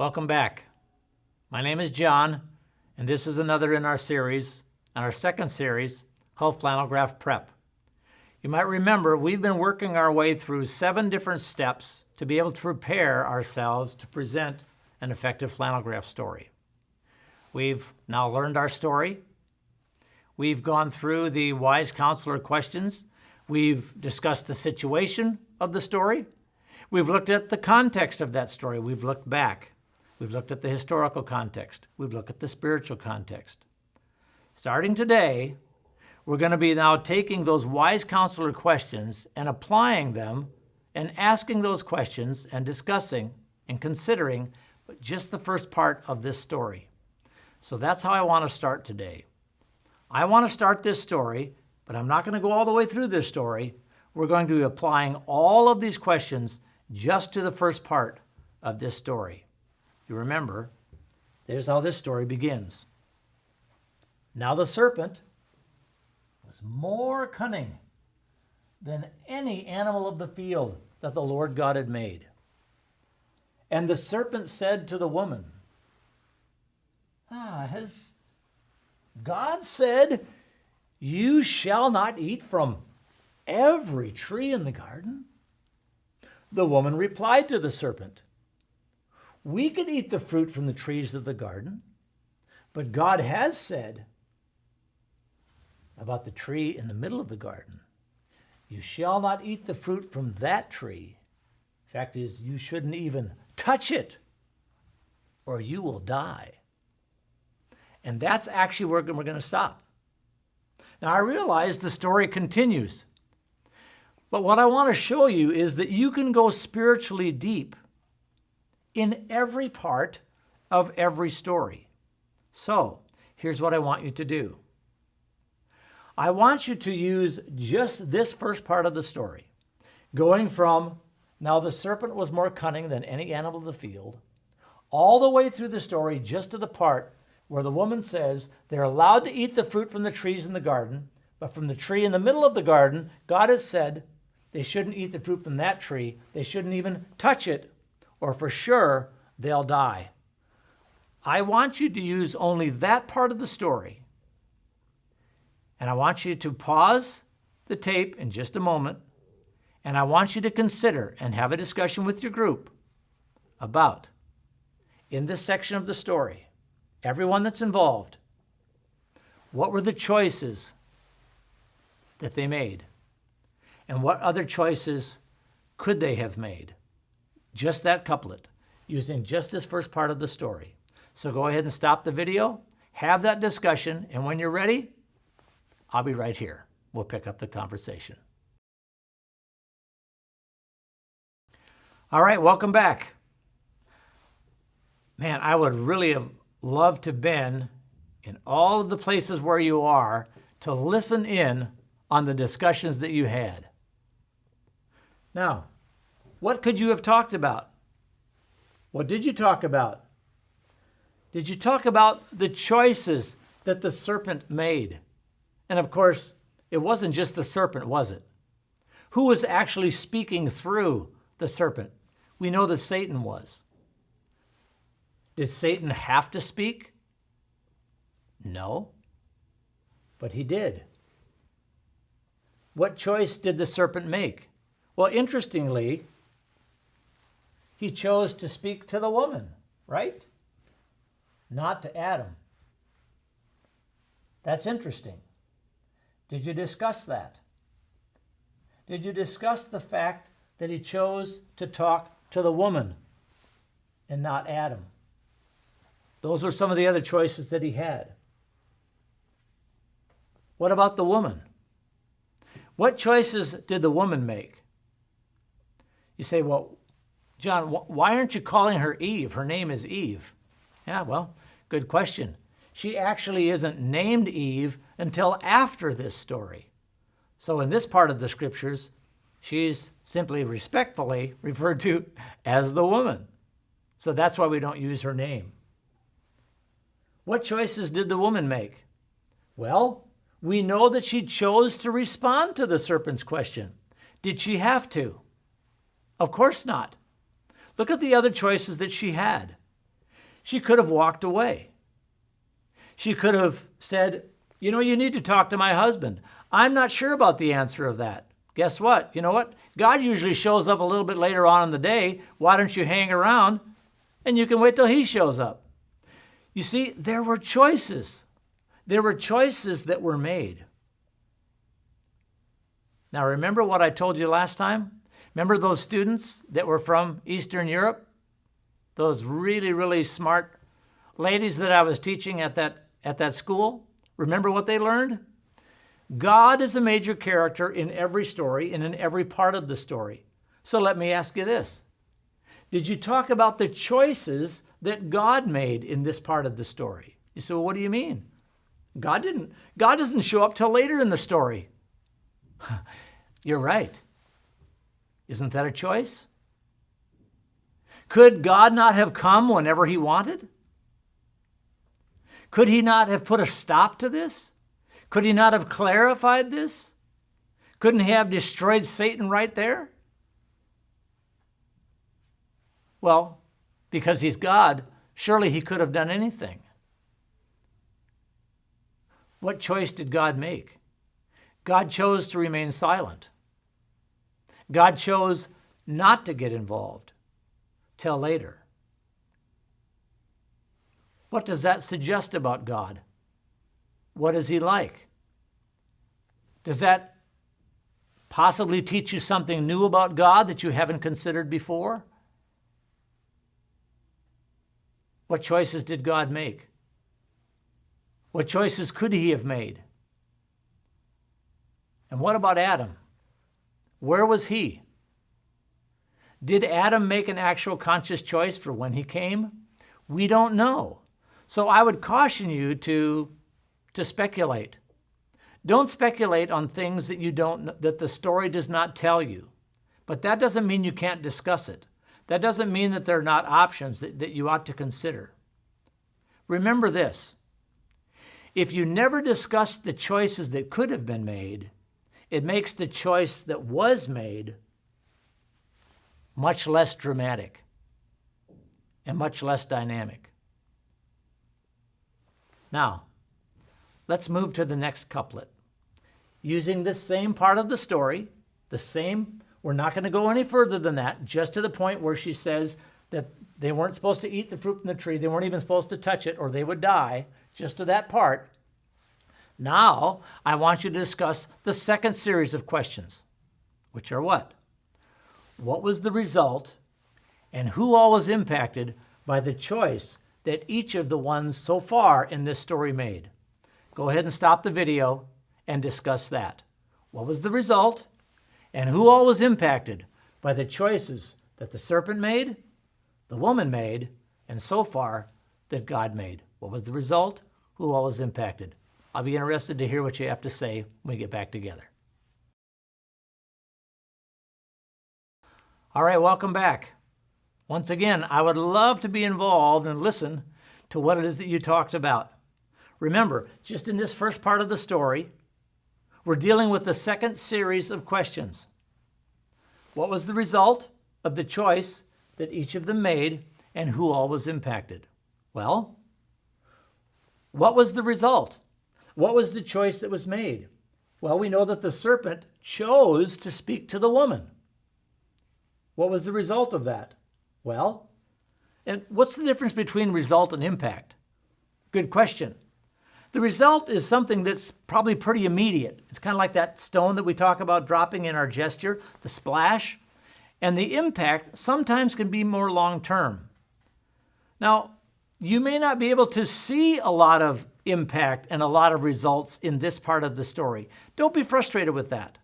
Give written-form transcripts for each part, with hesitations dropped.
Welcome back. My name is John, and this is another in our series, our second series, called Flannelgraph Prep. You might remember we've been working our way through 7 different steps to be able to prepare ourselves to present an effective flannelgraph story. We've now learned our story. We've gone through the Wise Counsellor questions. We've discussed the situation of the story. We've looked at the context of that story. We've looked back. We've looked at the historical context. We've looked at the spiritual context. Starting today, we're going to be now taking those Wise Counsellor questions and applying them and asking those questions and discussing and considering just the first part of this story. So that's how I want to start today. I want to start this story, but I'm not going to go all the way through this story. We're going to be applying all of these questions just to the first part of this story. You remember, there's how this story begins. Now the serpent was more cunning than any animal of the field that the Lord God had made. And the serpent said to the woman, has God said, you shall not eat from every tree in the garden? The woman replied to the serpent, we could eat the fruit from the trees of the garden, but God has said about the tree in the middle of the garden, you shall not eat the fruit from that tree. Fact is, you shouldn't even touch it, or you will die. And that's actually where we're going to stop. Now, I realize the story continues, but what I want to show you is that you can go spiritually deep in every part of every story. So, here's what I want you to do. I want you to use just this first part of the story, going from, now the serpent was more cunning than any animal of the field, all the way through the story just to the part where the woman says they're allowed to eat the fruit from the trees in the garden, but from the tree in the middle of the garden, God has said they shouldn't eat the fruit from that tree. They shouldn't even touch it, or for sure they'll die. I want you to use only that part of the story. And I want you to pause the tape in just a moment, and I want you to consider and have a discussion with your group about, in this section of the story, everyone that's involved, what were the choices that they made? And what other choices could they have made? Just that couplet, using just this first part of the story. So go ahead and stop the video, have that discussion, and when you're ready, I'll be right here. We'll pick up the conversation. All right, welcome back. Man, I would really have loved to have been in all of the places where you are to listen in on the discussions that you had. Now, what could you have talked about? What did you talk about? Did you talk about the choices that the serpent made? And of course, it wasn't just the serpent, was it? Who was actually speaking through the serpent? We know that Satan was. Did Satan have to speak? No, but he did. What choice did the serpent make? Well, interestingly, he chose to speak to the woman, right? Not to Adam. That's interesting. Did you discuss that? Did you discuss the fact that he chose to talk to the woman and not Adam? Those were some of the other choices that he had. What about the woman? What choices did the woman make? You say, well, John, why aren't you calling her Eve? Her name is Eve. Yeah, well, good question. She actually isn't named Eve until after this story. So in this part of the scriptures, she's simply respectfully referred to as the woman. So that's why we don't use her name. What choices did the woman make? Well, we know that she chose to respond to the serpent's question. Did she have to? Of course not. Look at the other choices that she had. She could have walked away. She could have said, you know, you need to talk to my husband. I'm not sure about the answer of that. Guess what? You know what? God usually shows up a little bit later on in the day. Why don't you hang around and you can wait till he shows up? You see, there were choices. There were choices that were made. Now, remember what I told you last time? Remember those students that were from Eastern Europe? Those really, really smart ladies that I was teaching at that school? Remember what they learned? God is a major character in every story and in every part of the story. So let me ask you this. Did you talk about the choices that God made in this part of the story? You say, well, what do you mean? God doesn't show up till later in the story. You're right. Isn't that a choice? Could God not have come whenever he wanted? Could he not have put a stop to this? Could he not have clarified this? Couldn't he have destroyed Satan right there? Well, because he's God, surely he could have done anything. What choice did God make? God chose to remain silent. God chose not to get involved till later. What does that suggest about God? What is he like? Does that possibly teach you something new about God that you haven't considered before? What choices did God make? What choices could he have made? And what about Adam? Where was he? Did Adam make an actual conscious choice for when he came? We don't know. So I would caution you to speculate. Don't speculate on things that the story does not tell you. But that doesn't mean you can't discuss it. That doesn't mean that there are not options that you ought to consider. Remember this. If you never discuss the choices that could have been made, it makes the choice that was made much less dramatic and much less dynamic. Now, let's move to the next couplet. Using this same part of the story, we're not going to go any further than that, just to the point where she says that they weren't supposed to eat the fruit from the tree, they weren't even supposed to touch it or they would die, just to that part. Now, I want you to discuss the second series of questions, which are what? What was the result and who all was impacted by the choice that each of the ones so far in this story made? Go ahead and stop the video and discuss that. What was the result and who all was impacted by the choices that the serpent made, the woman made, and so far that God made? What was the result? Who all was impacted? I'll be interested to hear what you have to say when we get back together. All right, welcome back. Once again, I would love to be involved and listen to what it is that you talked about. Remember, just in this first part of the story, we're dealing with the second series of questions. What was the result of the choice that each of them made and who all was impacted? Well, what was the result? What was the choice that was made? Well, we know that the serpent chose to speak to the woman. What was the result of that? Well, and what's the difference between result and impact? Good question. The result is something that's probably pretty immediate. It's kind of like that stone that we talk about dropping in our gesture, the splash. And the impact sometimes can be more long-term. Now, you may not be able to see a lot of impact and a lot of results in this part of the story. Don't be frustrated with that.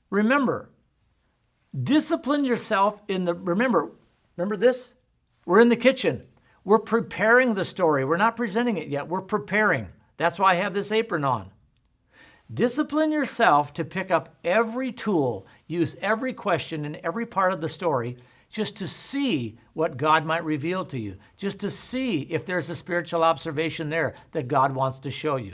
Remember, discipline yourself remember this? We're in the kitchen. We're preparing the story. We're not presenting it yet. We're preparing. That's why I have this apron on. Discipline yourself to pick up every tool, use every question in every part of the story just to see what God might reveal to you, just to see if there's a spiritual observation there that God wants to show you.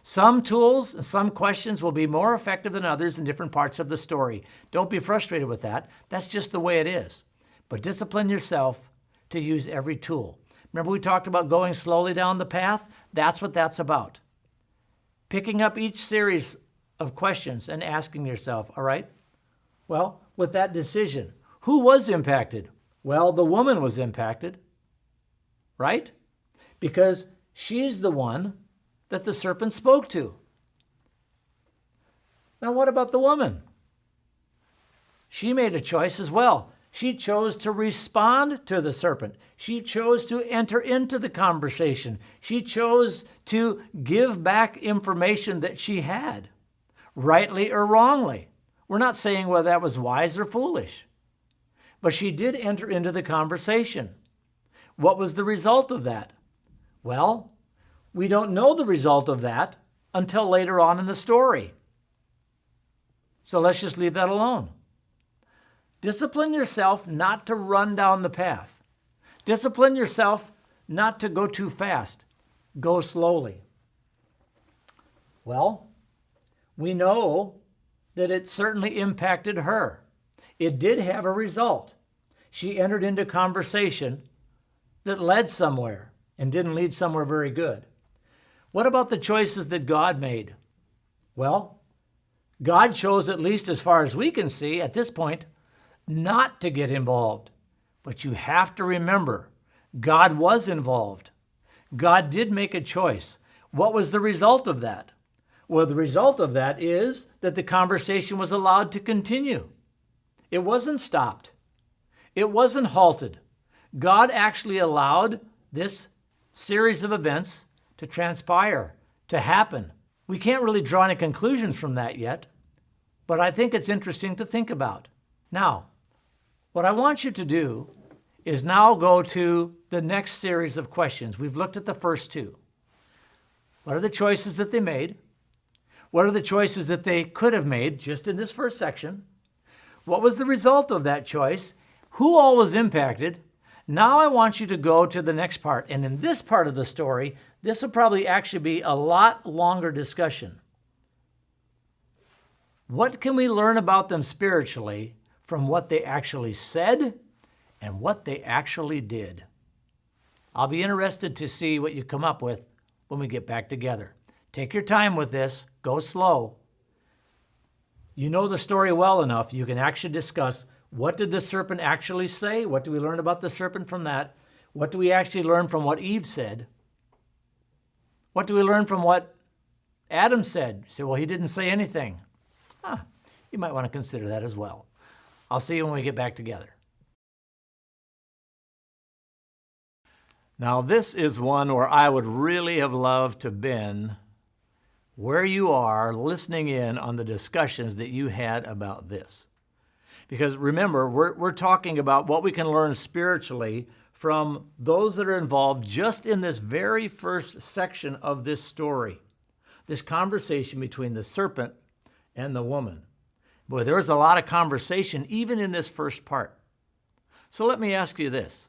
Some tools and some questions will be more effective than others in different parts of the story. Don't be frustrated with that. That's just the way it is. But discipline yourself to use every tool. Remember we talked about going slowly down the path? That's what that's about. Picking up each series of questions and asking yourself, all right, well, with that decision, who was impacted? Well, the woman was impacted, right? Because she's the one that the serpent spoke to. Now, what about the woman? She made a choice as well. She chose to respond to the serpent. She chose to enter into the conversation. She chose to give back information that she had, rightly or wrongly. We're not saying whether that was wise or foolish, but she did enter into the conversation. What was the result of that? Well, we don't know the result of that until later on in the story. So let's just leave that alone. Discipline yourself not to run down the path. Discipline yourself not to go too fast. Go slowly. Well, we know that it certainly impacted her. It did have a result. She entered into conversation that led somewhere and didn't lead somewhere very good. What about the choices that God made? Well, God chose, at least as far as we can see at this point, not to get involved. But you have to remember, God was involved. God did make a choice. What was the result of that? Well, the result of that is that the conversation was allowed to continue. It wasn't stopped. It wasn't halted. God actually allowed this series of events to transpire, to happen. We can't really draw any conclusions from that yet, but I think it's interesting to think about. Now, what I want you to do is now go to the next series of questions. We've looked at the first two. What are the choices that they made? What are the choices that they could have made just in this first section? What was the result of that choice? Who all was impacted? Now I want you to go to the next part. And in this part of the story, this will probably actually be a lot longer discussion. What can we learn about them spiritually from what they actually said and what they actually did? I'll be interested to see what you come up with when we get back together. Take your time with this. Go slow. You know the story well enough. You can actually discuss, what did the serpent actually say? What do we learn about the serpent from that? What do we actually learn from what Eve said? What do we learn from what Adam said? You say, well, he didn't say anything. You might want to consider that as well. I'll see you when we get back together. Now, this is one where I would really have loved to have been where you are listening in on the discussions that you had about this. Because remember, we're talking about what we can learn spiritually from those that are involved just in this very first section of this story, this conversation between the serpent and the woman. Boy, there was a lot of conversation even in this first part. So let me ask you this.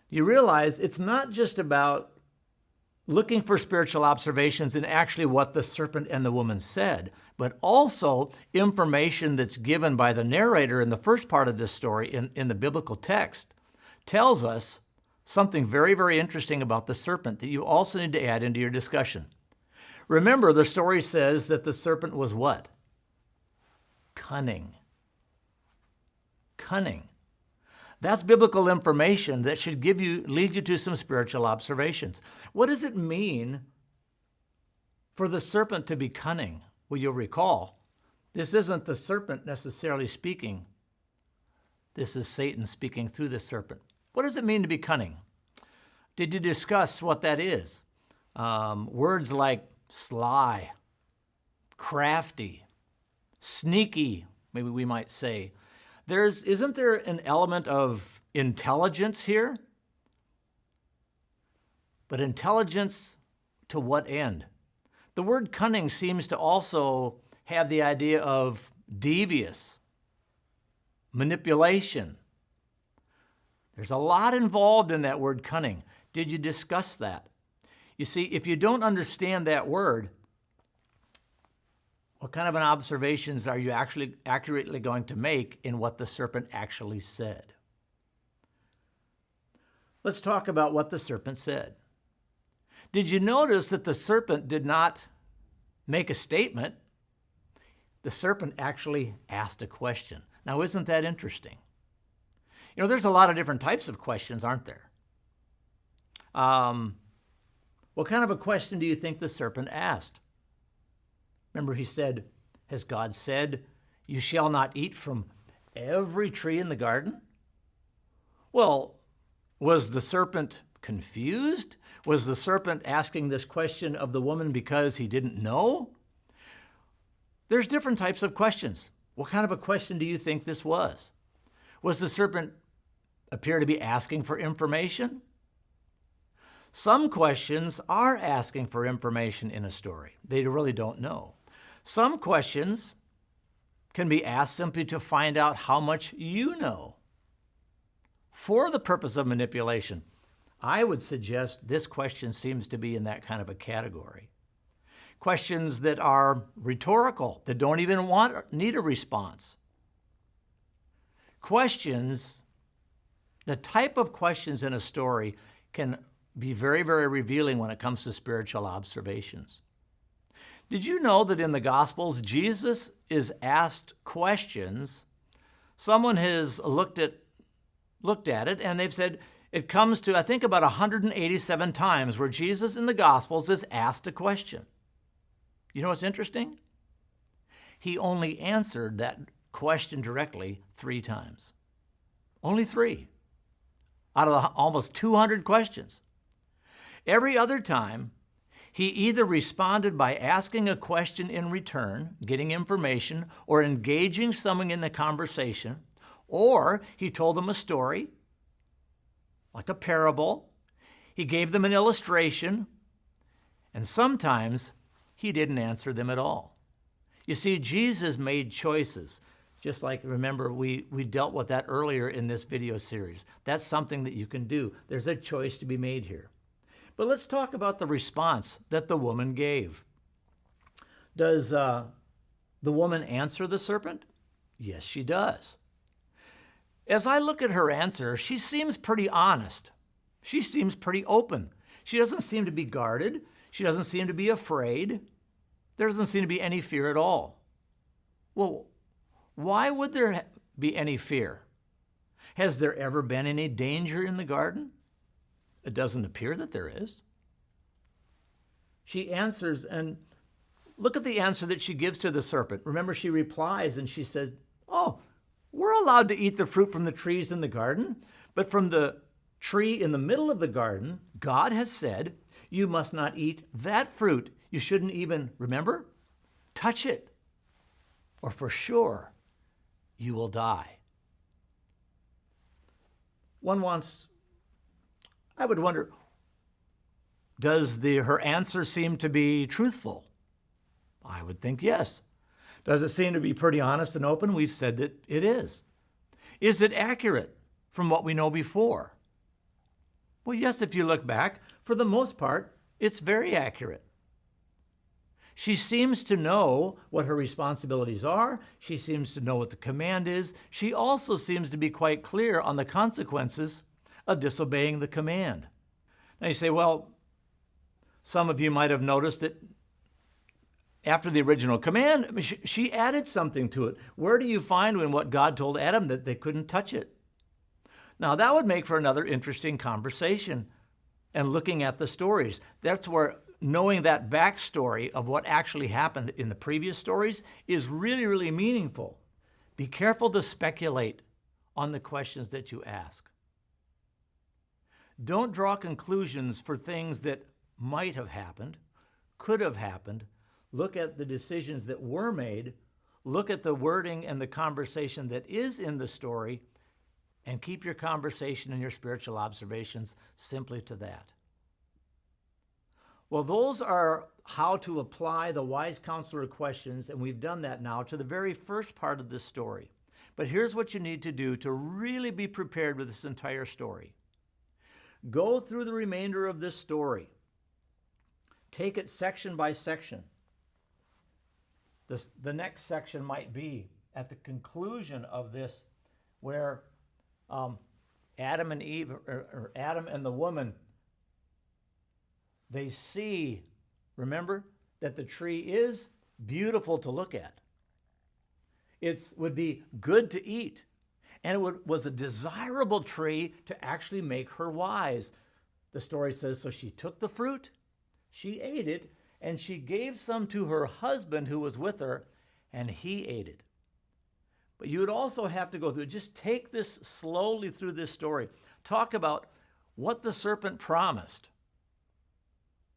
You realize it's not just about looking for spiritual observations in actually what the serpent and the woman said, but also information that's given by the narrator in the first part of this story in the biblical text tells us something very, very interesting about the serpent that you also need to add into your discussion. Remember, the story says that the serpent was what? Cunning. Cunning. That's biblical information that should lead you to some spiritual observations. What does it mean for the serpent to be cunning? Well, you'll recall, this isn't the serpent necessarily speaking. This is Satan speaking through the serpent. What does it mean to be cunning? Did you discuss what that is? Words like sly, crafty, sneaky, maybe we might say. Isn't there an element of intelligence here? But intelligence to what end? The word cunning seems to also have the idea of devious, manipulation. There's a lot involved in that word cunning. Did you discuss that? You see, if you don't understand that word, what kind of an observations are you actually accurately going to make in what the serpent actually said? Let's talk about what the serpent said. Did you notice that the serpent did not make a statement? The serpent actually asked a question. Now, isn't that interesting? You know, there's a lot of different types of questions, aren't there? What kind of a question do you think the serpent asked? Remember, he said, has God said, you shall not eat from every tree in the garden? Well, was the serpent confused? Was the serpent asking this question of the woman because he didn't know? There's different types of questions. What kind of a question do you think this was? Was the serpent appear to be asking for information? Some questions are asking for information in a story. They really don't know. Some questions can be asked simply to find out how much you know. For the purpose of manipulation, I would suggest this question seems to be in that kind of a category. Questions that are rhetorical, that don't even need a response. Questions, the type of questions in a story can be very, very revealing when it comes to spiritual observations. Did you know that in the Gospels, Jesus is asked questions? Someone has looked at it and they've said it comes to, I think, about 187 times where Jesus in the Gospels is asked a question. You know what's interesting? He only answered that question directly 3 times. Only 3 out of the almost 200 questions. Every other time, he either responded by asking a question in return, getting information, or engaging someone in the conversation, or he told them a story, like a parable. He gave them an illustration, and sometimes he didn't answer them at all. You see, Jesus made choices. Just like, remember, we dealt with that earlier in this video series. That's something that you can do. There's a choice to be made here. But let's talk about the response that the woman gave. Does the woman answer the serpent? Yes, she does. As I look at her answer, she seems pretty honest. She seems pretty open. She doesn't seem to be guarded. She doesn't seem to be afraid. There doesn't seem to be any fear at all. Well, why would there be any fear? Has there ever been any danger in the garden? It doesn't appear that there is. She answers, and look at the answer that she gives to the serpent. Remember, she replies and she said, oh, we're allowed to eat the fruit from the trees in the garden, but from the tree in the middle of the garden, God has said, you must not eat that fruit. You shouldn't even, remember, touch it, or for sure you will die. I would wonder, does her answer seem to be truthful? I would think yes. Does it seem to be pretty honest and open? We've said that it is. Is it accurate from what we know before? Well, yes, if you look back, for the most part, it's very accurate. She seems to know what her responsibilities are. She seems to know what the command is. She also seems to be quite clear on the consequences of disobeying the command. Now you say, well, some of you might have noticed that after the original command, she added something to it. Where do you find when what God told Adam that they couldn't touch it? Now that would make for another interesting conversation and looking at the stories. That's where knowing that backstory of what actually happened in the previous stories is really, really meaningful. Be careful to speculate on the questions that you ask. Don't draw conclusions for things that might have happened, could have happened. Look at the decisions that were made. Look at the wording and the conversation that is in the story, and keep your conversation and your spiritual observations simply to that. Well, those are how to apply the Wise Counselor questions, and we've done that now to the very first part of this story. But here's what you need to do to really be prepared with this entire story. Go through the remainder of this story. Take it section by section. The next section might be at the conclusion of this, where Adam and Eve, or Adam and the woman, they see, remember, that the tree is beautiful to look at. It would be good to eat. And it was a desirable tree to actually make her wise. The story says, so she took the fruit, she ate it, and she gave some to her husband who was with her, and he ate it. But you would also have to go through, just take this slowly through this story. Talk about what the serpent promised.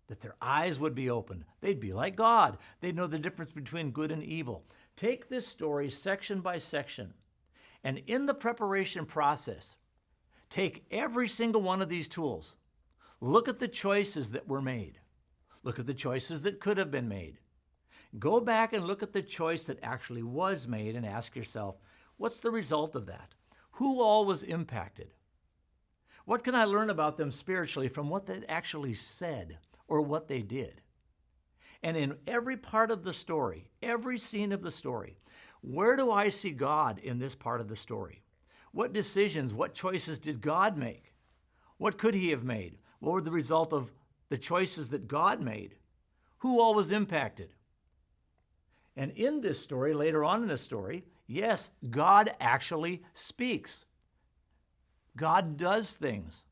That their eyes would be opened. They'd be like God. They'd know the difference between good and evil. Take this story section by section. And in the preparation process, take every single one of these tools. Look at the choices that were made. Look at the choices that could have been made. Go back and look at the choice that actually was made and ask yourself, what's the result of that? Who all was impacted? What can I learn about them spiritually from what they actually said or what they did? And in every part of the story, every scene of the story, where do I see God in this part of the story? What decisions, what choices did God make? What could he have made? What were the result of the choices that God made? Who all was impacted? And in this story, later on in the story, yes, God actually speaks. God does things.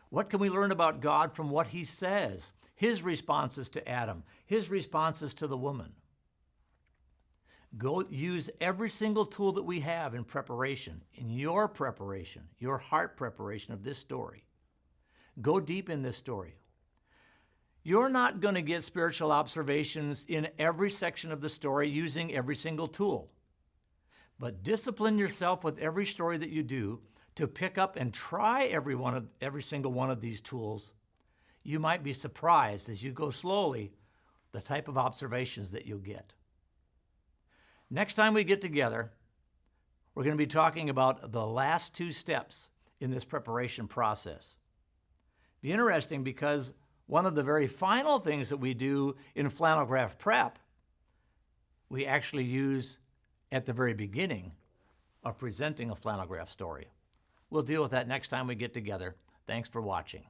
What can we learn about God from what he says? His responses to Adam, his responses to the woman. Go use every single tool that we have in preparation, your heart preparation of this story. Go deep in this story. You're not going to get spiritual observations in every section of the story using every single tool. But discipline yourself with every story that you do to pick up and try every single one of these tools. You might be surprised as you go slowly the type of observations that you'll get. Next time we get together, we're going to be talking about the last two steps in this preparation process. Be interesting because one of the very final things that we do in Flannelgraph prep, we actually use at the very beginning of presenting a Flannelgraph story. We'll deal with that next time we get together. Thanks for watching.